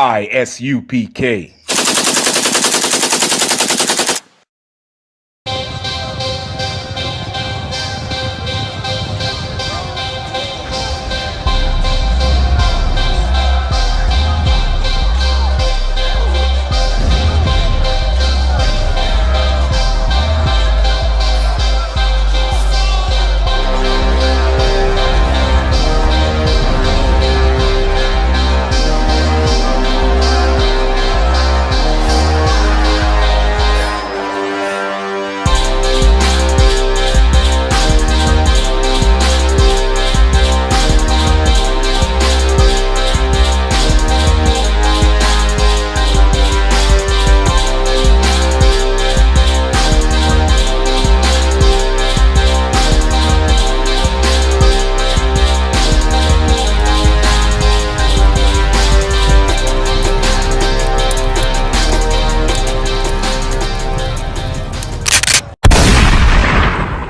ISUPK.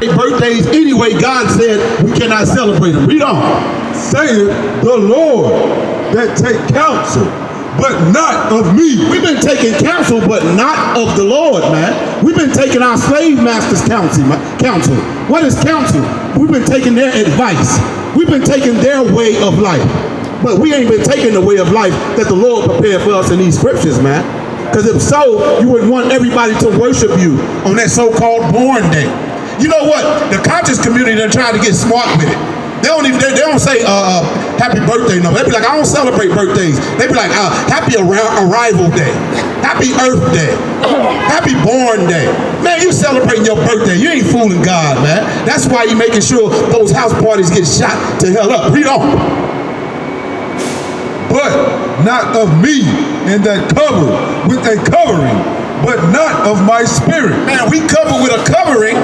Birthdays anyway, God said we cannot celebrate them. Read on. Saith the Lord that take counsel, but not of me. We've been taking counsel, but not of the Lord, man. We've been taking our slave masters' counsel. What is counsel? We've been taking their advice. We've been taking their way of life. But we ain't been taking the way of life that the Lord prepared for us in these scriptures, man. Because if so, you would want everybody to worship you on that so-called born day. You know what? The conscious community, they're trying to get smart with it. They don't say happy birthday, no. They be like, I don't celebrate birthdays. They be like, happy arrival day, happy Earth day, happy born day. Man, you celebrating your birthday. You ain't fooling God, man. That's why you making sure those house parties get shot to hell up. Read on. But not of me, and that cover with a covering, but not of my spirit. Man, we cover with a covering,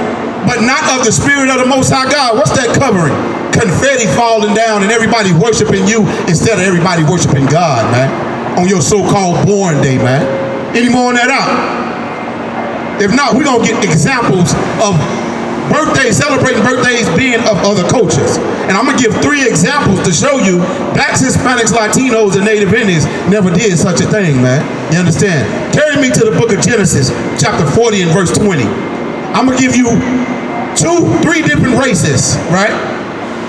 but not of the Spirit of the Most High God. What's that covering? Confetti falling down and everybody worshiping you instead of everybody worshiping God, man. On your so-called born day, man. Any more on that out? If not, we're going to get examples of birthdays, celebrating birthdays being of other cultures. And I'm going to give 3 examples to show you blacks, Hispanics, Latinos, and Native Indians never did such a thing, man. You understand? Carry me to the book of Genesis, chapter 40 and verse 20. I'm going to give you 3 different races, right,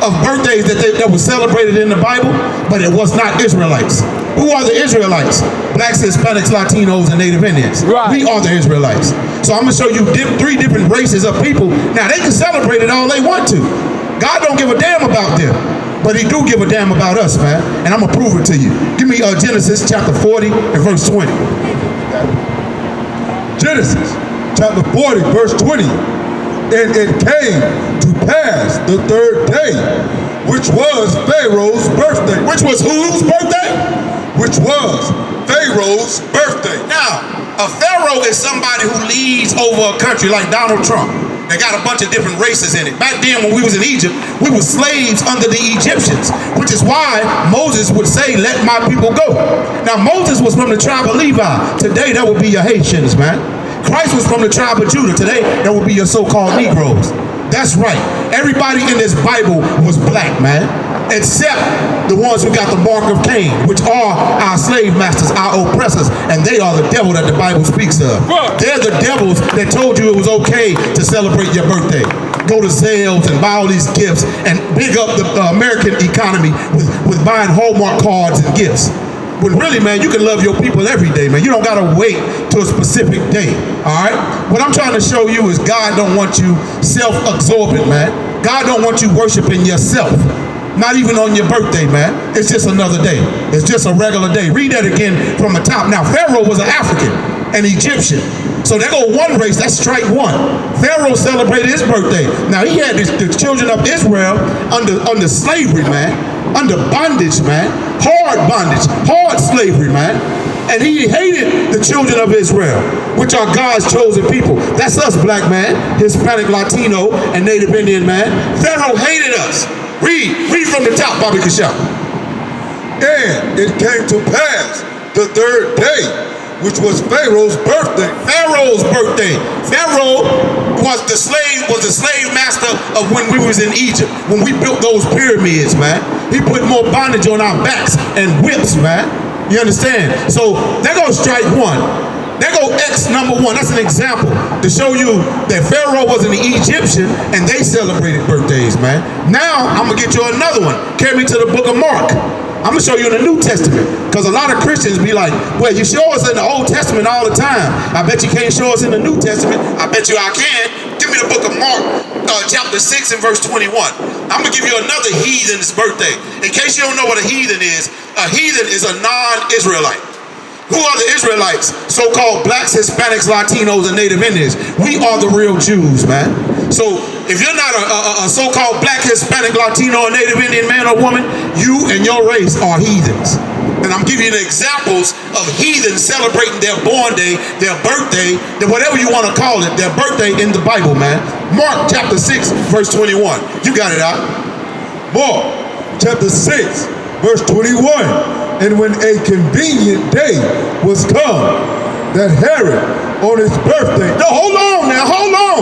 of birthdays that were celebrated in the Bible, but it was not Israelites. Who are the Israelites? Blacks, Hispanics, Latinos, and Native Indians. Right. We are the Israelites. So I'm going to show you 3 different races of people. Now, they can celebrate it all they want to. God don't give a damn about them, but he do give a damn about us, man. And I'm going to prove it to you. Give me Genesis chapter 40 and verse 20. Genesis chapter 40, verse 20. And it came to pass the 3rd day, which was Pharaoh's birthday. Which was whose birthday? Which was Pharaoh's birthday. Now, a Pharaoh is somebody who leads over a country like Donald Trump. They got a bunch of different races in it. Back then when we was in Egypt, we were slaves under the Egyptians, which is why Moses would say, let my people go. Now, Moses was from the tribe of Levi. Today, that would be your Haitians, man. Christ was from the tribe of Judah. Today, that would be your so-called Negroes. That's right. Everybody in this Bible was black, man, except the ones who got the mark of Cain, which are our slave masters, our oppressors, and they are the devil that the Bible speaks of. They're the devils that told you it was okay to celebrate your birthday. Go to sales and buy all these gifts and big up the American economy with buying Hallmark cards and gifts. But really, man, you can love your people every day, man. You don't gotta wait to a specific day, all right? What I'm trying to show you is God don't want you self-absorbent, man. God don't want you worshiping yourself. Not even on your birthday, man. It's just another day. It's just a regular day. Read that again from the top. Now, Pharaoh was an African, an Egyptian. So there go one race, that's strike one. Pharaoh celebrated his birthday. Now, he had the children of Israel under slavery, man. Under bondage, man. Hard bondage, hard slavery, man. And he hated the children of Israel, which are God's chosen people. That's us, black man, Hispanic, Latino, and Native Indian, man. Pharaoh hated us. Read from the top, Bobby Kashal. And it came to pass the 3rd day, which was Pharaoh's birthday. Pharaoh's birthday. Pharaoh was the slave master of when we was in Egypt, when we built those pyramids, man. He put more bondage on our backs and whips, man. You understand? So there goes strike one. There go X number one. That's an example to show you that Pharaoh was an Egyptian and they celebrated birthdays, man. Now I'm gonna get you another one. Carry me to the book of Mark. I'm gonna show you in the New Testament, because a lot of Christians be like, well, you show us in the Old Testament all the time. I bet you can't show us in the New Testament. I bet you I can. Give me the book of Mark, chapter 6 and verse 21. I'm gonna give you another heathen's birthday. In case you don't know what a heathen is a non-Israelite. Who are the Israelites? So-called blacks, Hispanics, Latinos, and Native Indians. We are the real Jews, man. So if you're not a so-called black, Hispanic, Latino, or Native Indian man or woman, you and your race are heathens. And I'm giving you the examples of heathens celebrating their born day, their birthday, whatever you want to call it, their birthday in the Bible, man. Mark chapter 6, verse 21. You got it out. Mark chapter 6, verse 21. And when a convenient day was come, that Herod on his birthday. No, hold on now, hold on.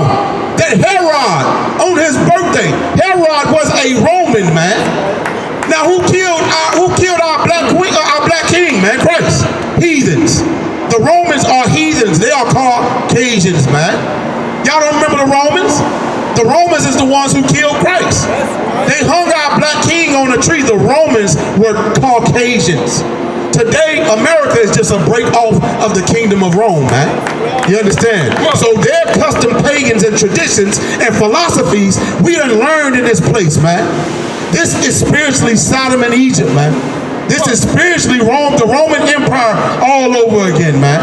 That Herod on his birthday. Herod was a Roman, man. Now who killed our black queen, our black king, man? Christ. Heathens. The Romans are heathens. They are Caucasians, man. Y'all don't remember the Romans? The Romans is the ones who killed Christ. They hung our black king on a tree. The Romans were Caucasians. Today, America is just a break off of the kingdom of Rome, man. You understand? So their custom pagans and traditions and philosophies we done learned in this place, man. This is spiritually Sodom and Egypt, man. This is spiritually Rome, the Roman Empire all over again, man.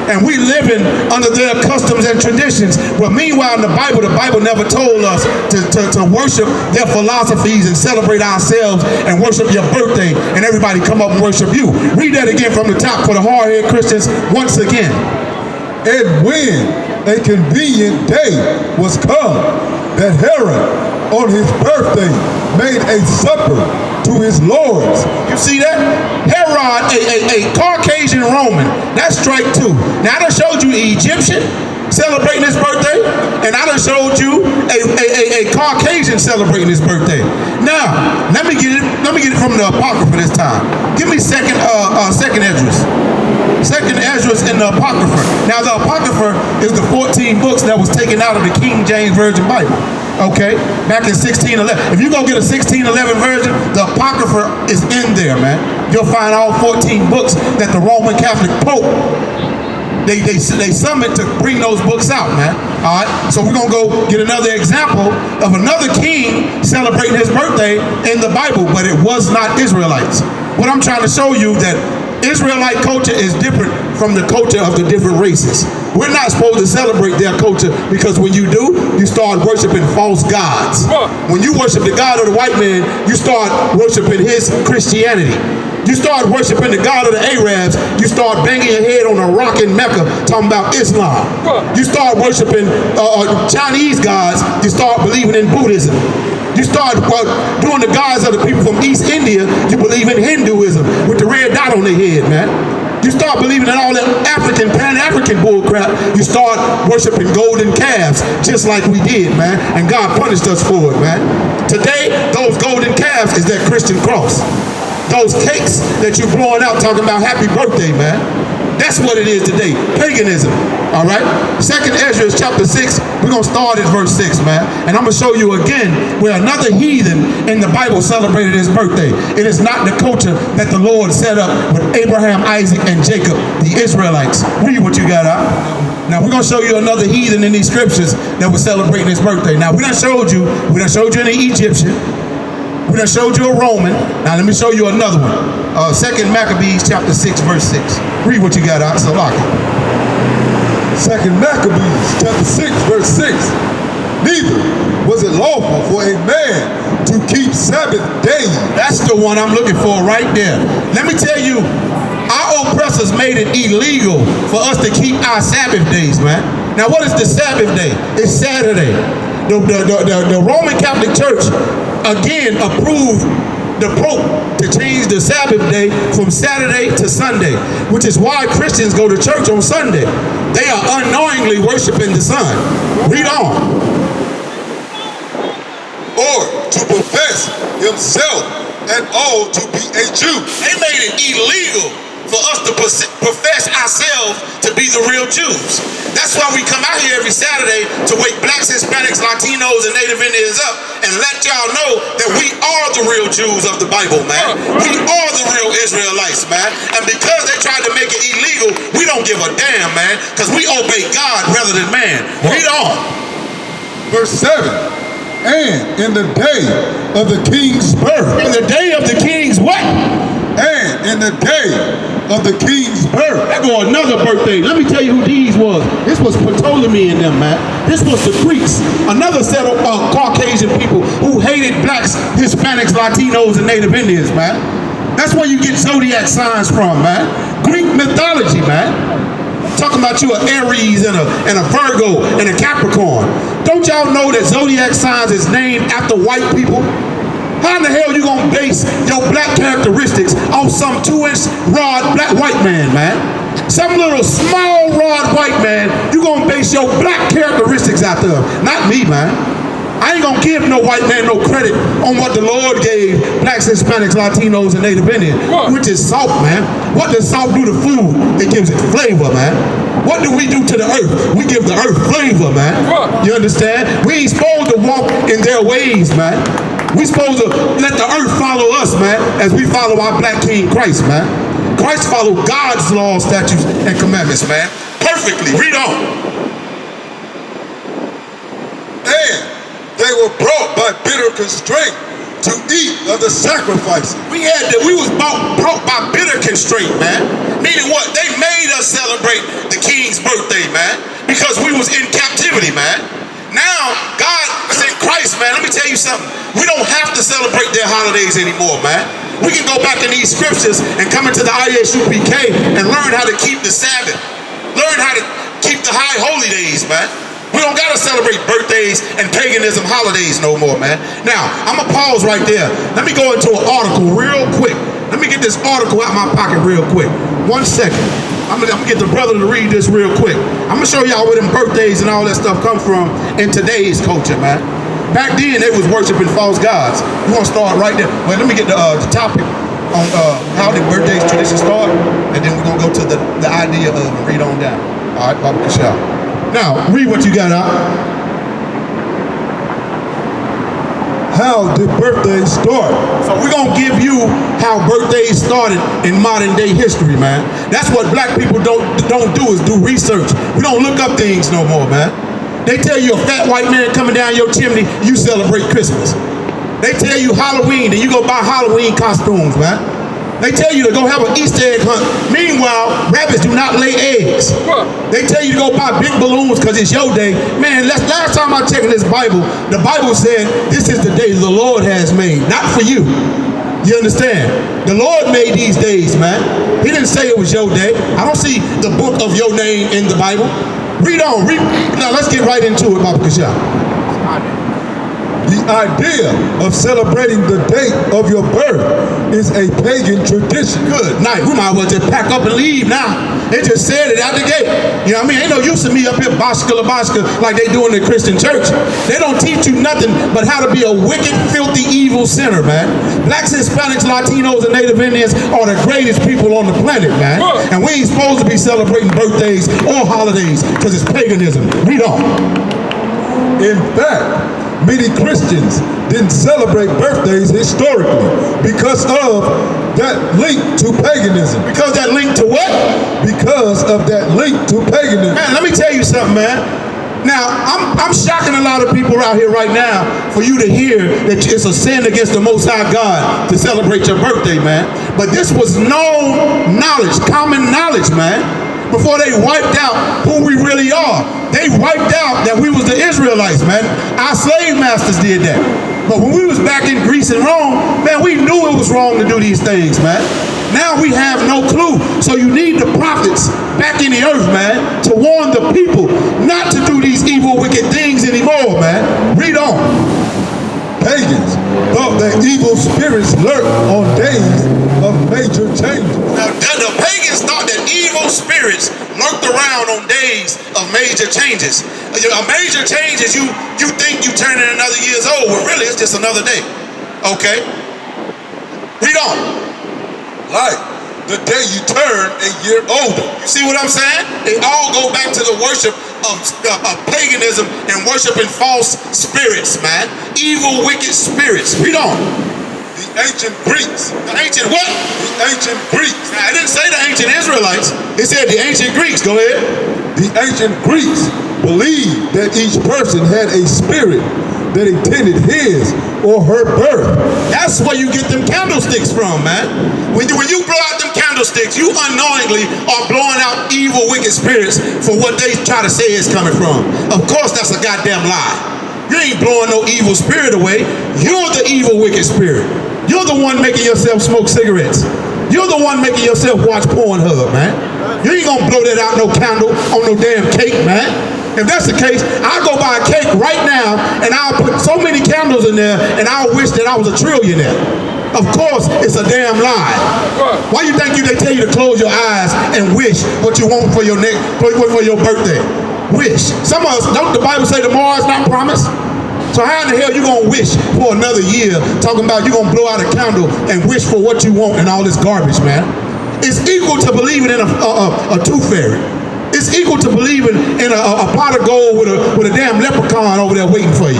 And we living under their customs and traditions. But meanwhile, in the Bible never told us to worship their philosophies and celebrate ourselves and worship your birthday and everybody come up and worship you. Read that again from the top for the hard-headed Christians once again. And when a convenient day was come, that Herod on his birthday made a supper to his lords. You see that? Herod, a Caucasian Roman. That's strike two. Now I done showed you an Egyptian celebrating his birthday, and I done showed you a Caucasian celebrating his birthday. Now, let me get it from the Apocrypha this time. Give me second Esdras. Second Esdras in the Apocrypha. Now the Apocrypha is the 14 books that was taken out of the King James Version Bible. Okay, back in 1611. If you go get a 1611 version, the Apocrypha is in there, man. You'll find all 14 books that the Roman Catholic Pope they summoned to bring those books out, man. All right, so we're gonna go get another example of another king celebrating his birthday in the Bible, but it was not Israelites. What I'm trying to show you that Israelite culture is different from the culture of the different races. We're not supposed to celebrate their culture, because when you do, you start worshiping false gods. When you worship the God of the white man, you start worshiping his Christianity. You start worshiping the God of the Arabs, you start banging your head on a rock in Mecca talking about Islam. You start worshiping Chinese gods, you start believing in Buddhism. You start doing the gods of the people from East India, you believe in Hinduism with the red dot on their head, man. You start believing in all that African, Pan-African bull crap. You start worshiping golden calves, just like we did, man. And God punished us for it, man. Today, those golden calves is that Christian cross. Those cakes that you're blowing out talking about happy birthday, man. That's what it is today, paganism, all right? Second Esdras chapter 6, we're gonna start at verse 6, man. And I'm gonna show you again where another heathen in the Bible celebrated his birthday. It is not the culture that the Lord set up with Abraham, Isaac, and Jacob, the Israelites. Read what you got out. Now we're gonna show you another heathen in these scriptures that was celebrating his birthday. Now we done showed you an Egyptian. We done showed you a Roman. Now let me show you another one. Second Maccabees chapter 6, verse 6. Read what you got out, Salaki. Second Maccabees chapter 6, verse 6. Neither was it lawful for a man to keep Sabbath days. That's the one I'm looking for right there. Let me tell you, our oppressors made it illegal for us to keep our Sabbath days, man. Now what is the Sabbath day? It's Saturday. The Roman Catholic Church again approved the Pope to change the Sabbath day from Saturday to Sunday, which is why Christians go to church on Sunday. They are unknowingly worshiping the sun. Read on. Or to profess himself and all to be a Jew. They made it illegal for us to profess ourselves to be the real Jews. That's why we come out here every Saturday to wake blacks, Hispanics, Latinos, and Native Indians up and let y'all know that we are the real Jews of the Bible, man. We are the real Israelites, man. And because they tried to make it illegal, we don't give a damn, man, because we obey God rather than man. Read on. Verse 7. And in the day of the king's birth. In the day of the king's what? And in the day of the king's birth. That go another birthday. Let me tell you who these was. This was Ptolemy and them, man. This was the Greeks. Another set of Caucasian people who hated blacks, Hispanics, Latinos, and Native Indians, man. That's where you get zodiac signs from, man. Greek mythology, man. Talking about you an Aries and a Virgo and a Capricorn. Don't y'all know that zodiac signs is named after white people? How in the hell you gonna base your black characteristics on some 2-inch rod black white man, man? Some little small rod white man, you gonna base your black characteristics out there. Not me, man. I ain't gonna give no white man no credit on what the Lord gave blacks, Hispanics, Latinos, and Native Indians, which is salt, man. What does salt do to food? It gives it flavor, man. What do we do to the earth? We give the earth flavor, man. You understand? We ain't supposed to walk in their ways, man. We supposed to let the earth follow us, man, as we follow our black king Christ, man. Christ followed God's laws, statutes, and commandments, man. Perfectly. Read on. And they were brought by bitter constraint to eat of the sacrifices. We was brought by bitter constraint, man. Meaning what? They made us celebrate the king's birthday, man, because we was in captivity, man. Now, God sent Christ, man. Let me tell you something. We don't have to celebrate their holidays anymore, man. We can go back in these scriptures and come into the ISUPK and learn how to keep the Sabbath. Learn how to keep the high holy days, man. We don't got to celebrate birthdays and paganism holidays no more, man. Now, I'm going to pause right there. Let me go into an article real quick. Let me get this article out of my pocket real quick. 1 second. I'm gonna get the brother to read this real quick. I'm gonna show y'all where them birthdays and all that stuff come from in today's culture, man. Back then, they was worshiping false gods. We're gonna start right there. Well, let me get the topic on how the birthdays tradition start, and then we're gonna go to the idea of read on down. All right, Baba Kashal. Now, read what you got out. How did birthdays start? So we're going to give you how birthdays started in modern day history, man. That's what black people don't do is do research. We don't look up things no more, man. They tell you a fat white man coming down your chimney, you celebrate Christmas. They tell you Halloween, and you go buy Halloween costumes, man. They tell you to go have an Easter egg hunt. Meanwhile, rabbits do not lay eggs. They tell you to go buy big balloons because it's your day. Man, last time I checked in this Bible, the Bible said this is the day the Lord has made, not for you. You understand? The Lord made these days, man. He didn't say it was your day. I don't see the book of your name in the Bible. Read on. Now let's get right into it, Baba Kashal. The idea of celebrating the date of your birth is a pagan tradition. Good night. We might as well just pack up and leave now. They just said it out the gate. You know what I mean? Ain't no use of me up here bashka like they do in the Christian church. They don't teach you nothing but how to be a wicked, filthy, evil sinner, man. Blacks, Hispanics, Latinos, and Native Indians are the greatest people on the planet, man. And we ain't supposed to be celebrating birthdays or holidays because it's paganism. Read on. In fact, many Christians didn't celebrate birthdays historically because of that link to paganism. Because that link to what? Because of that link to paganism. Man, let me tell you something, man. Now, I'm shocking a lot of people out here right now for you to hear that it's a sin against the Most High God to celebrate your birthday, man. But this was known knowledge, common knowledge, man. Before they wiped out who we really are. They wiped out that we was the Israelites, man. Our slave masters did that. But when we was back in Greece and Rome, man, we knew it was wrong to do these things, man. Now we have no clue. So you need the prophets back in the earth, man, to warn the people not to do these evil, wicked things anymore, man. Read on. Pagans thought that evil spirits lurked on days of major changes. Now, the pagans thought that evil spirits lurked around on days of major changes. A major change is you think you turning another years old, when really it's just another day. Okay? Read on. Like the day you turn a year older. You see what I'm saying? They all go back to the worship of paganism and worshiping false spirits, man. Evil, wicked spirits. Read on. The ancient Greeks. The ancient what? The ancient Greeks. Now, I didn't say the ancient Israelites. It said the ancient Greeks. Go ahead. The ancient Greeks believed that each person had a spirit that attended his or her birth. That's where you get them candlesticks from, man. When you blow out them candlesticks, you unknowingly are blowing out evil, wicked spirits for what they try to say is coming from. Of course, that's a goddamn lie. You ain't blowing no evil spirit away. You're the evil, wicked spirit. You're the one making yourself smoke cigarettes. You're the one making yourself watch Pornhub, man. You ain't gonna blow that out no candle on no damn cake, man. If that's the case, I'll go buy a cake right now and I'll put so many candles in there and I'll wish that I was a trillionaire. Of course, it's a damn lie. Why you think they tell you to close your eyes and wish what you want for your for your birthday? Wish. Some of us, don't the Bible say tomorrow's not promised? So how in the hell you gonna wish for another year talking about you gonna blow out a candle and wish for what you want and all this garbage, man? It's equal to believing in a tooth fairy. It's equal to believing in a pot of gold with a damn leprechaun over there waiting for you.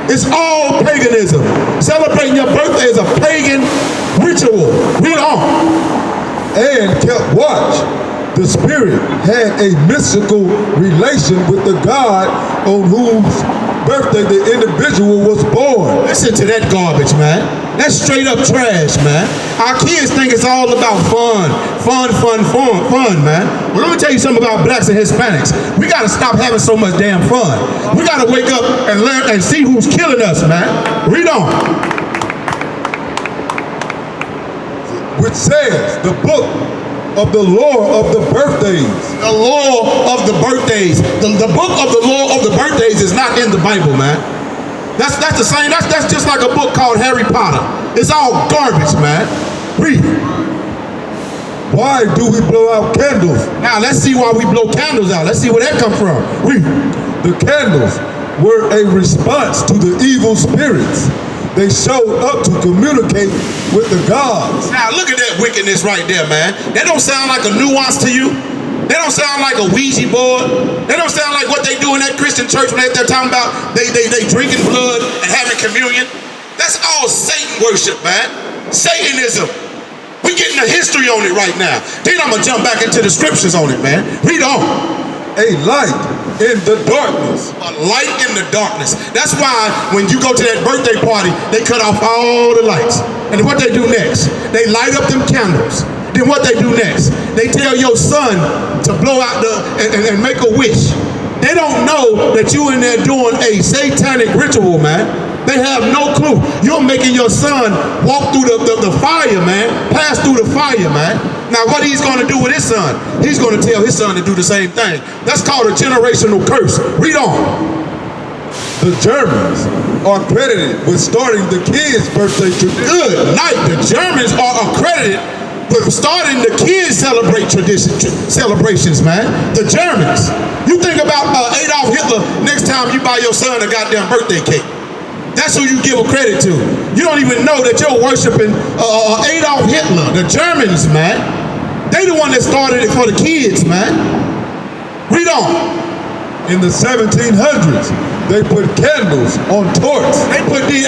It's all paganism. Celebrating your birthday is a pagan ritual. Read on. And kept watch. The spirit had a mystical relation with the God on whose birthday the individual was born. Listen to that garbage, man. That's straight up trash, man. Our kids think it's all about fun, man. Well, let me tell you something about blacks and Hispanics. We gotta stop having so much damn fun. We gotta wake up and learn and see who's killing us, man. Read on. Which says the book of the law of the birthdays. The law of the birthdays. The book of the law of the birthdays is not in the Bible, man. That's the same. That's just like a book called Harry Potter. It's all garbage, man. Read. Why do we blow out candles? Now let's see why we blow candles out. Let's see where that come from. Read. The candles were a response to the evil spirits. They showed up to communicate with the gods. Now look at that wickedness right there, man. That don't sound like a nuance to you? That don't sound like a Ouija board? That don't sound like what they do in that Christian church when they're talking about they drinking blood and having communion? That's all Satan worship, man. Satanism. We're getting the history on it right now. Then I'm gonna jump back into the scriptures on it, man. Read on. A light in the darkness. A light in the darkness. That's why when you go to that birthday party, they cut off all the lights. And what they do next? They light up them candles. Then what they do next? They tell your son to blow out and make a wish. They don't know that you in there doing a satanic ritual, man. They have no clue. You're making your son walk through the fire, man. Pass through the fire, man. Now what he's going to do with his son? He's going to tell his son to do the same thing. That's called a generational curse. Read on. The Germans are credited with starting the kids' birthday tradition. Good night. The Germans are accredited with starting the kids' celebrations, man. The Germans. You think about Adolf Hitler next time you buy your son a goddamn birthday cake. That's who you give a credit to. You don't even know that you're worshiping Adolf Hitler. The Germans, man. They the one that started it for the kids, man. Read on. In the 1700s, they put candles on torches. They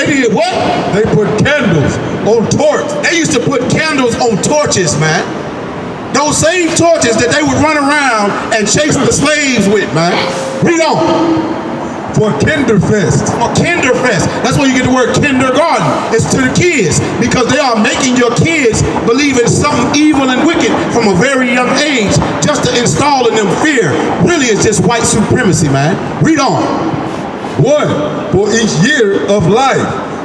did what? They put candles on torches. They used to put candles on torches, man. Those same torches that they would run around and chase the slaves with, man. Read on. For Kinderfest. For Kinderfest. That's where you get the word kindergarten. It's to the kids because they are making your kids believe in something evil and wicked from a very young age just to install in them fear. Really, it's just white supremacy, man. Read on. One for each year of life,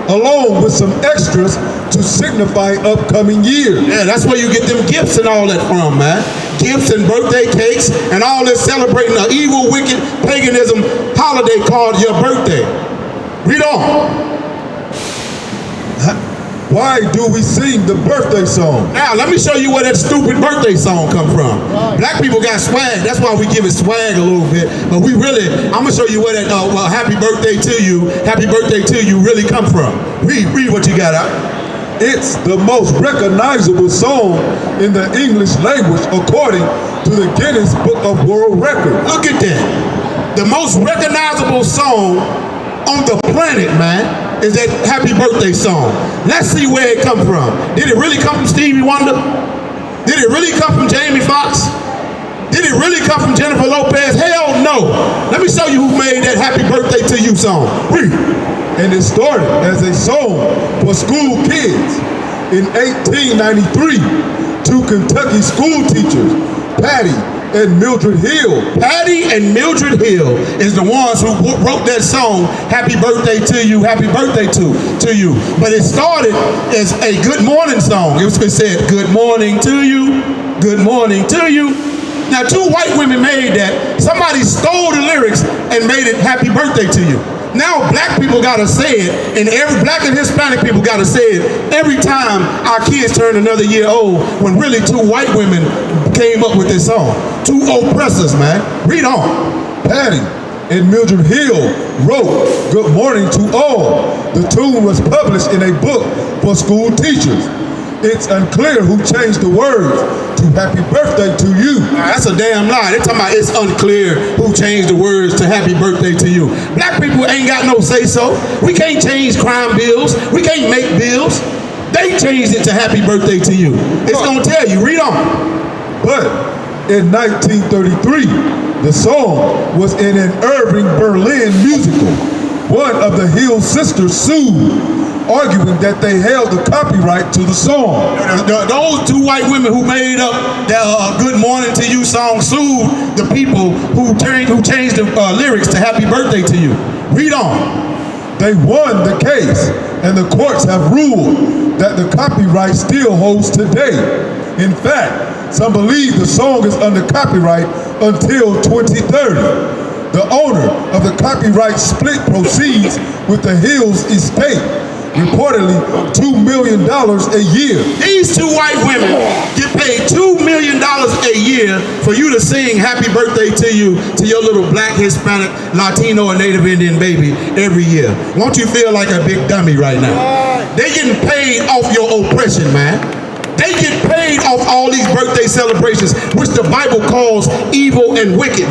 along with some extras to signify upcoming years. Yeah, that's where you get them gifts and all that from, man. Gifts and birthday cakes and all this celebrating an evil, wicked paganism holiday called your birthday. Read on. Why do we sing the birthday song? Now, let me show you where that stupid birthday song come from. Black people got swag. That's why we give it swag a little bit. But we really, I'm going to show you where that happy birthday to you really come from. Read what you got out. it's the most recognizable song in the English language according to the Guinness Book of World Records. Look at that. The most recognizable song on the planet, man, is that Happy Birthday song. Let's see where it come from. Did it really come from Stevie Wonder? Did it really come from Jamie Foxx? Did it really come from Jennifer Lopez? Hell no. Let me show you who made that Happy Birthday to You song. Read. And it started as a song for school kids. In 1893, two Kentucky school teachers, Patty and Mildred Hill. Patty and Mildred Hill is the ones who wrote that song, Happy Birthday to You, Happy Birthday to You. But it started as a good morning song. It said, good morning to you, good morning to you. Now, two white women made that. Somebody stole the lyrics and made it Happy Birthday to You. Now, black people gotta say it, and every black and Hispanic people gotta say it every time our kids turn another year old, when really two white women came up with this song. Two oppressors, man. Read on. Patty and Mildred Hill wrote Good Morning to All. The tune was published in a book for school teachers. It's unclear who changed the words to Happy Birthday to You. That's a damn lie. They're talking about it's unclear who changed the words to Happy Birthday to You. Black people ain't got no say-so. We can't change crime bills. We can't make bills. They changed it to Happy Birthday to You. It's gonna tell you. Read on. But in 1933, the song was in an Irving Berlin musical. One of the Hill sisters sued, arguing that they held the copyright to the song. Those two white women who made up that Good Morning to You song sued the people who changed the lyrics to Happy Birthday to You. Read on. They won the case, and the courts have ruled that the copyright still holds today. In fact, some believe the song is under copyright until 2030. The owner of the copyright split proceeds with the Hills estate, reportedly $2 million a year. These two white women get paid $2 million a year for you to sing Happy Birthday to You to your little black, Hispanic, Latino, or Native Indian baby every year. Won't you feel like a big dummy right now? They getting paid off your oppression, man. They get paid off all these birthday celebrations, which the Bible calls evil and wicked.